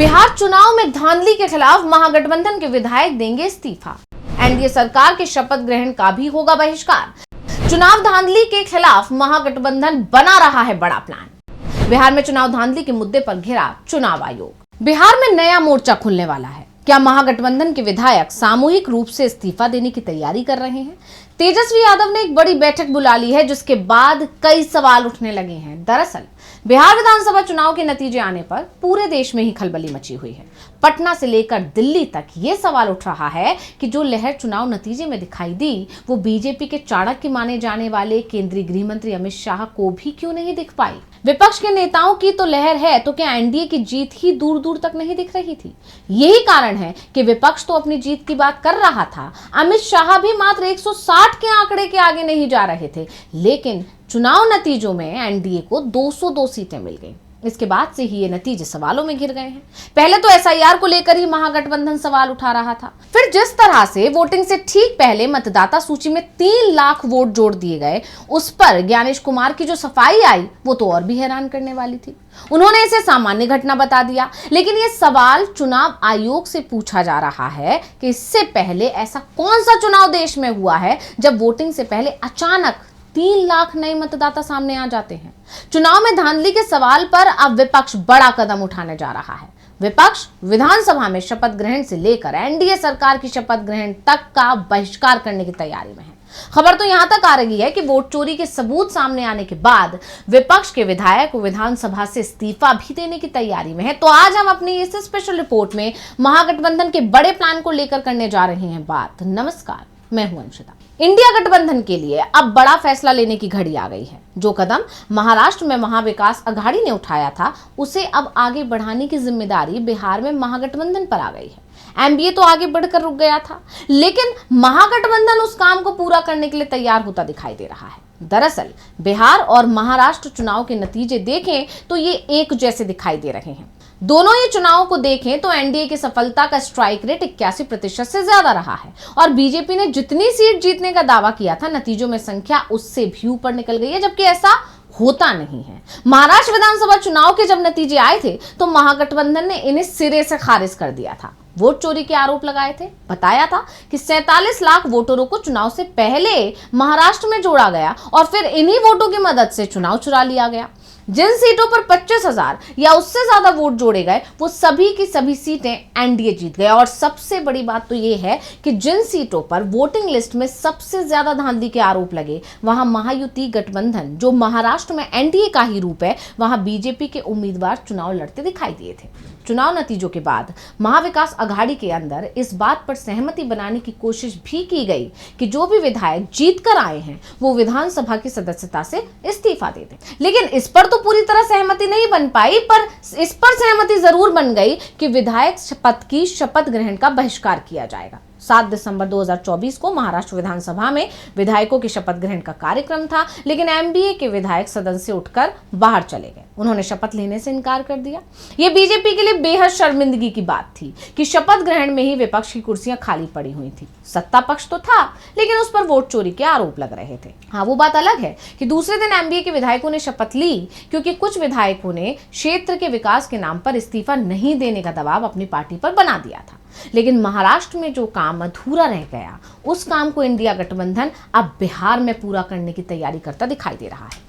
बिहार चुनाव में धांधली के खिलाफ महागठबंधन के विधायक देंगे इस्तीफा। एनडीए सरकार के शपथ ग्रहण का भी होगा बहिष्कार। चुनाव धांधली के खिलाफ महागठबंधन बना रहा है बड़ा प्लान। बिहार में चुनाव धांधली के मुद्दे पर घिरा चुनाव आयोग। बिहार में नया मोर्चा खुलने वाला है। क्या महागठबंधन के विधायक सामूहिक रूप से इस्तीफा देने की तैयारी कर रहे हैं? तेजस्वी यादव ने एक बड़ी बैठक बुला ली है, जिसके बाद कई सवाल उठने लगे हैं। दरअसल बिहार विधानसभा चुनाव के नतीजे आने पर पूरे देश में ही खलबली मची हुई है। पटना से लेकर दिल्ली तक ये सवाल उठ रहा है कि जो लहर चुनाव नतीजे में दिखाई दी, वो बीजेपी के चाणक्य माने जाने वाले केंद्रीय गृह मंत्री अमित शाह को भी क्यों नहीं दिख पाई? विपक्ष के नेताओं की तो लहर है, तो क्या एनडीए की जीत ही दूर दूर तक नहीं दिख रही थी? यही कारण है कि विपक्ष तो अपनी जीत की बात कर रहा था। अमित शाह भी मात्र 160 के आंकड़े के आगे नहीं जा रहे थे, लेकिन चुनाव नतीजों में एनडीए को 202 सीटें मिल गई। इसके बाद से ही ये नतीजे सवालों में घिर गए हैं। पहले तो एसआईआर को लेकर ही महागठबंधन सवाल उठा रहा था। फिर जिस तरह से वोटिंग से ठीक पहले मतदाता सूची में 3 लाख वोट जोड़ दिए गए, उस पर ज्ञानेश कुमार की जो सफाई आई, वो तो और भी हैरान करने वाली थी। उन्होंने इसे सामान्य घटना बता दिया, लेकिन ये सवाल चुनाव आयोग से पूछा जा रहा है कि इससे पहले ऐसा कौन सा चुनाव देश में हुआ है जब वोटिंग से पहले अचानक 3 लाख नए मतदाता सामने आ जाते हैं। चुनाव में धांधली के सवाल पर अब विपक्ष बड़ा कदम उठाने जा रहा है। विपक्ष विधानसभा में शपथ ग्रहण से लेकर एनडीए सरकार की शपथ ग्रहण तक का बहिष्कार करने की तैयारी में है। खबर तो यहां तक आ रही है कि वोट चोरी के सबूत सामने आने के बाद विपक्ष के विधायक विधानसभा से इस्तीफा भी देने की तैयारी में है। तो आज हम अपनी इस स्पेशल रिपोर्ट में महागठबंधन के बड़े प्लान को लेकर करने जा रहे हैं बात। नमस्कार, मैं हूं अंशिता। इंडिया गठबंधन के लिए अब बड़ा फैसला लेने की घड़ी आ गई है। जो कदम महाराष्ट्र में महाविकास अघाड़ी ने उठाया था, उसे अब आगे बढ़ाने की जिम्मेदारी बिहार में महागठबंधन पर आ गई है। एनडीए तो आगे बढ़कर रुक गया था, लेकिन महागठबंधन उस काम को पूरा करने के लिए तैयार होता दिखाई दे रहा है। दरअसल बिहार और महाराष्ट्र चुनाव के नतीजे देखें तो ये एक जैसे दिखाई दे रहे हैं। दोनों ही चुनावों को देखें तो एनडीए की सफलता का स्ट्राइक रेट 81% से ज्यादा रहा है, और बीजेपी ने जितनी सीट जीतने का दावा किया था, नतीजों में संख्या उससे भी ऊपर निकल गई है, जबकि ऐसा होता नहीं है। महाराष्ट्र विधानसभा चुनाव के जब नतीजे आए थे तो महागठबंधन ने इन्हें सिरे से खारिज कर दिया था। वोट चोरी के आरोप लगाए थे, बताया था कि 47 लाख वोटरों को चुनाव से पहले महाराष्ट्र में जोड़ा गया और फिर इन्हीं वोटों की मदद से चुनाव चुरा लिया गया। जिन सीटों पर 25,000 या उससे ज्यादा वोट जोड़े गए, वो सभी की सभी सीटें एनडीए जीत गए। और सबसे बड़ी बात तो ये है कि जिन सीटों पर वोटिंग लिस्ट में सबसे ज्यादा धांधली के आरोप लगे, वहां महायुति गठबंधन, जो महाराष्ट्र में एनडीए का ही रूप है, वहां बीजेपी के उम्मीदवार चुनाव लड़ते दिखाई दिए थे। चुनाव नतीजों के बाद महाविकास अघाड़ी के अंदर इस बात पर सहमति बनाने की कोशिश भी की गई कि जो भी विधायक जीत कर आए हैं, वो विधानसभा की सदस्यता से इस्तीफा दे दें। लेकिन इस पर तो पूरी तरह सहमति नहीं बन पाई, पर इस पर सहमति जरूर बन गई कि विधायक पद की शपथ ग्रहण का बहिष्कार किया जाएगा। 7 दिसंबर 2024 को महाराष्ट्र विधानसभा में विधायकों की शपथ ग्रहण का कार्यक्रम था, लेकिन एमबीए के विधायक सदन से उठकर बाहर चले गए। उन्होंने शपथ लेने से इनकार कर दिया। यह बीजेपी के लिए बेहद शर्मिंदगी की बात थी कि शपथ ग्रहण में ही विपक्ष की कुर्सियां खाली पड़ी हुई थी। सत्ता पक्ष तो था, लेकिन उस पर वोट चोरी के आरोप लग रहे थे। हाँ, वो बात अलग है कि दूसरे दिन एमबीए के विधायकों ने शपथ ली, क्योंकि कुछ विधायकों ने क्षेत्र के विकास के नाम पर इस्तीफा नहीं देने का दबाव अपनी पार्टी पर बना दिया था। लेकिन महाराष्ट्र में जो काम अधूरा रह गया, उस काम को इंडिया गठबंधन अब बिहार में पूरा करने की तैयारी करता दिखाई दे रहा है,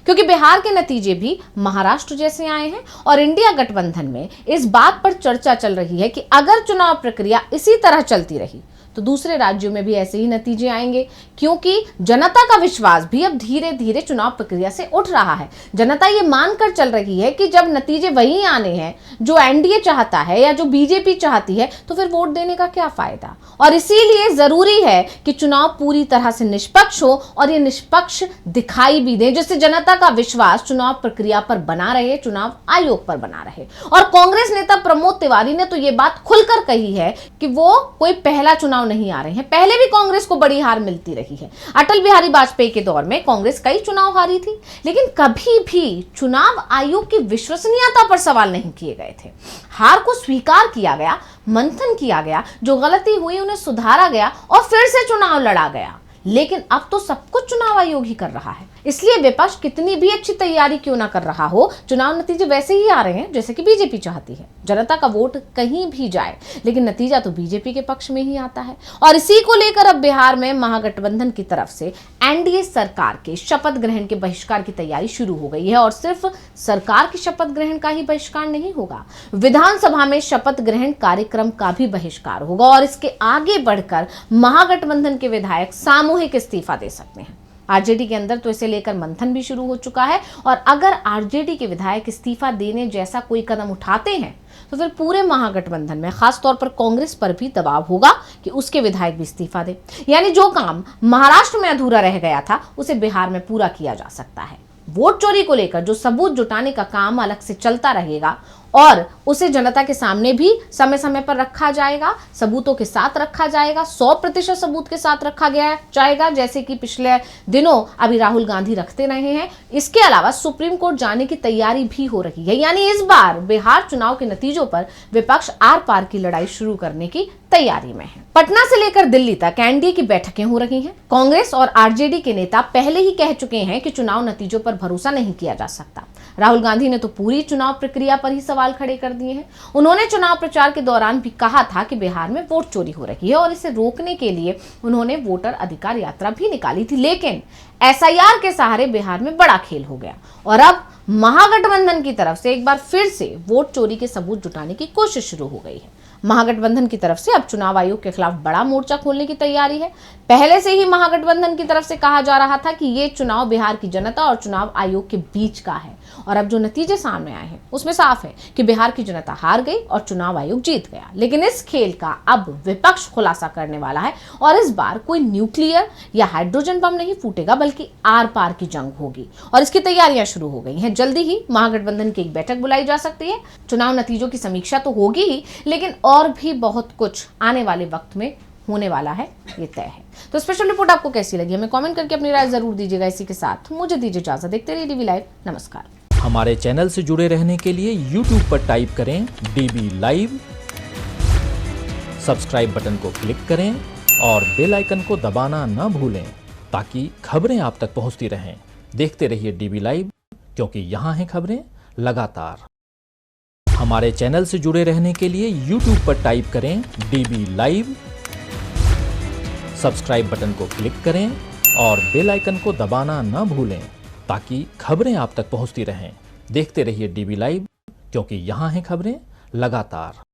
क्योंकि बिहार के नतीजे भी महाराष्ट्र जैसे आए हैं। और इंडिया गठबंधन में इस बात पर चर्चा चल रही है कि अगर चुनाव प्रक्रिया इसी तरह चलती रही तो दूसरे राज्यों में भी ऐसे ही नतीजे आएंगे, क्योंकि जनता का विश्वास भी अब धीरे धीरे चुनाव प्रक्रिया से उठ रहा है। जनता ये मानकर चल रही है कि जब नतीजे वही आने हैं जो एनडीए चाहता है या जो बीजेपी चाहती है, तो फिर वोट देने का क्या फायदा। और इसीलिए जरूरी है कि चुनाव पूरी तरह से निष्पक्ष हो, और ये निष्पक्ष दिखाई भी दे, जिससे जनता का विश्वास चुनाव प्रक्रिया पर बना रहे, चुनाव आयोग पर बना रहे। और कांग्रेस नेता प्रमोद तिवारी ने तो ये बात खुलकर कही है कि वो कोई पहला चुनाव नहीं आ रहे हैं। पहले भी कांग्रेस को बड़ी हार मिलती रही है। अटल बिहारी वाजपेयी के दौर में कांग्रेस कई चुनाव हारी थी, लेकिन कभी भी चुनाव आयोग की विश्वसनीयता पर सवाल नहीं किए गए थे। हार को स्वीकार किया गया, मंथन किया गया, जो गलती हुई उन्हें सुधारा गया और फिर से चुनाव लड़ा गया। लेकिन अब तो सब कुछ चुनाव आयोग ही कर रहा है। इसलिए विपक्ष कितनी भी अच्छी तैयारी क्यों ना कर रहा हो, चुनाव नतीजे वैसे ही आ रहे हैं जैसे कि बीजेपी चाहती है। जनता का वोट कहीं भी जाए, लेकिन नतीजा तो बीजेपी के पक्ष में ही आता है। और इसी को लेकर अब बिहार में महागठबंधन की तरफ से एनडीए सरकार के शपथ ग्रहण के बहिष्कार की तैयारी शुरू हो गई है। और सिर्फ सरकार की शपथ ग्रहण का ही बहिष्कार नहीं होगा, विधानसभा में शपथ ग्रहण कार्यक्रम का भी बहिष्कार होगा। और इसके आगे बढ़कर महागठबंधन के विधायक सामूहिक इस्तीफा दे सकते हैं। आरजेडी के अंदर तो इसे लेकर मंथन भी शुरू हो चुका है। और अगर आरजेडी के विधायक इस्तीफा देने जैसा कोई कदम उठाते हैं तो फिर पूरे महागठबंधन में खासतौर पर कांग्रेस पर भी दबाव होगा कि उसके विधायक भी इस्तीफा दे। यानी जो काम महाराष्ट्र में अधूरा रह गया था उसे बिहार में पूरा किया जा सकता है। वोट चोरी को लेकर जो सबूत जुटाने का काम अलग से चलता रहेगा और उसे जनता के सामने भी समय समय पर रखा जाएगा, सबूतों के साथ रखा जाएगा, 100% सबूत के साथ रखा गया जाएगा, जैसे कि पिछले दिनों अभी राहुल गांधी रखते रहे हैं। इसके अलावा सुप्रीम कोर्ट जाने की तैयारी भी हो रही है। यानी इस बार बिहार चुनाव के नतीजों पर विपक्ष आर पार की लड़ाई शुरू करने की तैयारी में है। पटना से लेकर दिल्ली तक एनडीए की बैठकें हो रही हैं। कांग्रेस और आरजेडी के नेता पहले ही कह चुके हैं कि चुनाव नतीजों पर भरोसा नहीं किया जा सकता। राहुल गांधी ने तो पूरी चुनाव प्रक्रिया पर ही सवाल खड़े कर दिए हैं। उन्होंने चुनाव प्रचार के दौरान भी कहा था कि बिहार में वोट चोरी हो रही है और इसे रोकने के लिए उन्होंने वोटर अधिकार यात्रा भी निकाली थी। लेकिन एसआईआर के सहारे बिहार में बड़ा खेल हो गया और अब महागठबंधन की तरफ से एक बार फिर से वोट चोरी के सबूत जुटाने की कोशिश शुरू हो गई है। महागठबंधन की तरफ से अब चुनाव आयोग के खिलाफ बड़ा मोर्चा खोलने की तैयारी है। पहले से ही महागठबंधन की तरफ से कहा जा रहा था कि ये चुनाव बिहार की जनता और चुनाव आयोग के बीच का है। और अब जो नतीजे सामने आए हैं उसमें साफ है कि बिहार की जनता हार गई और चुनाव आयोग जीत गया। लेकिन इस खेल का अब विपक्ष खुलासा करने वाला है और इस बार कोई न्यूक्लियर या हाइड्रोजन बम नहीं फूटेगा, बल्कि आर पार की जंग होगी और इसकी तैयारियां शुरू हो गई हैं। जल्दी ही महागठबंधन की एक बैठक बुलाई जा सकती है। चुनाव नतीजों की समीक्षा तो होगी ही, लेकिन और भी बहुत कुछ आने वाले वक्त में होने वाला है, ये तय है। तो स्पेशल रिपोर्ट आपको कैसी लगी हमें कमेंट करके अपनी राय जरूर दीजिएगा। इसी के साथ मुझे दीजिए इजाजत। देखते रहिए डीबी लाइव। नमस्कार। हमारे चैनल से जुड़े रहने के लिए YouTube पर टाइप करें डीबी लाइव, सब्सक्राइब बटन को क्लिक करें और बेल आइकन को दबाना न भूलें ताकि खबरें आप तक पहुंचती रहें। देखते रहिए डीबी लाइव, क्योंकि यहाँ हैं खबरें लगातार। हमारे चैनल से जुड़े रहने के लिए YouTube पर टाइप करें डीबी लाइव, सब्सक्राइब बटन को क्लिक करें और बेल आइकन को दबाना न भूलें ताकि खबरें आप तक पहुंचती रहें। देखते रहिए डीबी लाइव, क्योंकि यहाँ हैं खबरें लगातार।